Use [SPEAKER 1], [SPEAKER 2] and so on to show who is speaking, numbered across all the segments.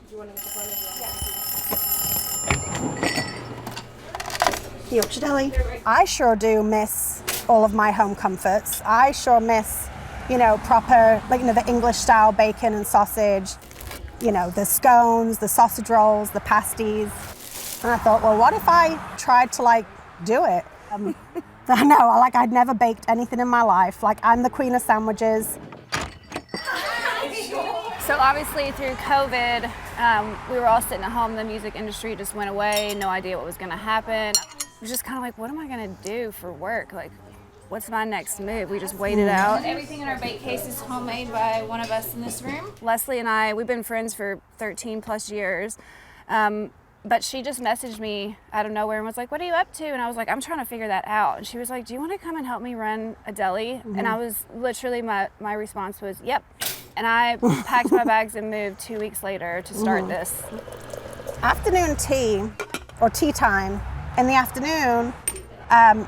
[SPEAKER 1] Do you want to get the
[SPEAKER 2] Yorkshire Deli. I sure do miss all of my home comforts. I sure miss, proper, the English style bacon and sausage, the scones, the sausage rolls, the pasties. And I thought, well, what if I tried to do it? I know, I'd never baked anything in my life. I'm the queen of sandwiches.
[SPEAKER 3] So obviously through COVID, we were all sitting at home. The music industry just went away. No idea what was going to happen. I was just kind of what am I going to do for work? What's my next move? We just waited out.
[SPEAKER 4] Everything in our bake case is homemade by one of us in this room.
[SPEAKER 3] Leslie and I, we've been friends for 13 plus years. But she just messaged me out of nowhere and was like, what are you up to? And I was like, I'm trying to figure that out. And she was like, do you want to come and help me run a deli? And I was literally, my response was, yep. And I packed my bags and moved 2 weeks later to start this.
[SPEAKER 2] Afternoon tea, or tea time, in the afternoon,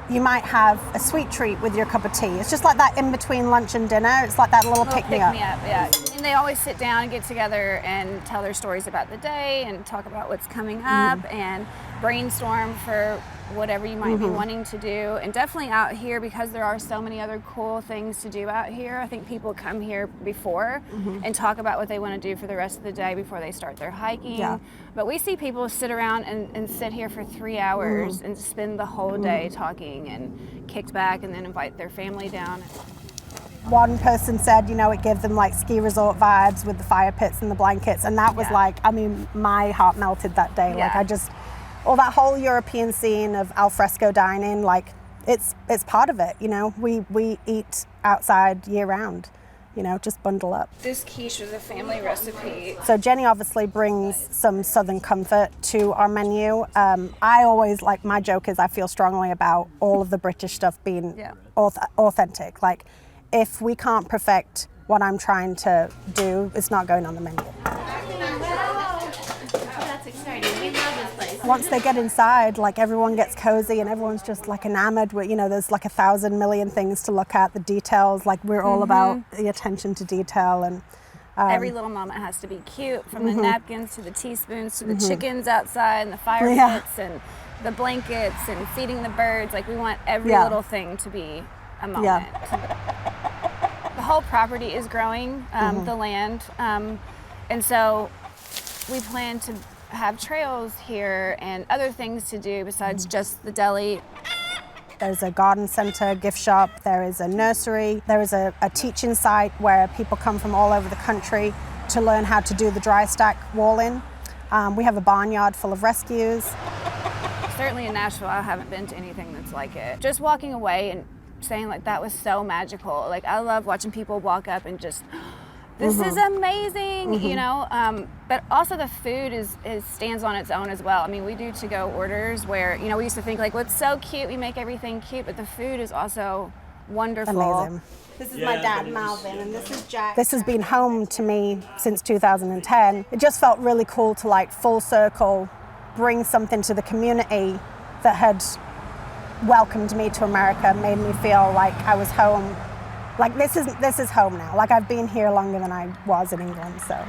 [SPEAKER 2] you might have a sweet treat with your cup of tea. It's just like that in between lunch and dinner. It's like that little pick-me-up.
[SPEAKER 3] Yeah. And they always sit down and get together and tell their stories about the day and talk about what's coming up and brainstorm for whatever you might be wanting to do. And definitely out here, because there are so many other cool things to do out here, I think people come here before and talk about what they want to do for the rest of the day before they start their hiking. Yeah. But we see people sit around and sit here for 3 hours and spend the whole day talking and kicked back and then invite their family down.
[SPEAKER 2] One person said, it gave them ski resort vibes with the fire pits and the blankets. And that was my heart melted that day.
[SPEAKER 3] Yeah.
[SPEAKER 2] All that whole European scene of al fresco dining, it's part of it, We eat outside year round, just bundle up.
[SPEAKER 4] This quiche was a family recipe.
[SPEAKER 2] So Jenny obviously brings some Southern comfort to our menu. I always, my joke is I feel strongly about all of the British stuff being authentic. If we can't perfect what I'm trying to do, it's not going on the menu.
[SPEAKER 4] That's exciting. We love this place.
[SPEAKER 2] Once they get inside, everyone gets cozy and everyone's just enamored with, there's 1,000 million things to look at, the details, we're all about the attention to detail. And
[SPEAKER 3] every little moment has to be cute, from the napkins to the teaspoons to the chickens outside and the fire pits and the blankets and feeding the birds. We want every little thing to be a moment.
[SPEAKER 2] Yeah.
[SPEAKER 3] The whole property is growing, the land, and so we plan to have trails here and other things to do besides just the deli.
[SPEAKER 2] There's a garden center, gift shop, there is a nursery, there is a teaching site where people come from all over the country to learn how to do the dry stack walling. We have a barnyard full of rescues.
[SPEAKER 3] Certainly in Nashville, I haven't been to anything that's like it. Just walking away and saying that was so magical. I love watching people walk up and just, this is amazing, but also the food is stands on its own as well. I mean, we do to-go orders where, we used to think it's so cute, we make everything cute, but the food is also wonderful.
[SPEAKER 2] Amazing. This is my dad, Malvin, and this is Jack. This has been home to me since 2010. It just felt really cool to full circle bring something to the community that had welcomed me to America, made me feel like I was home. This is home now. I've been here longer than I was in England, so.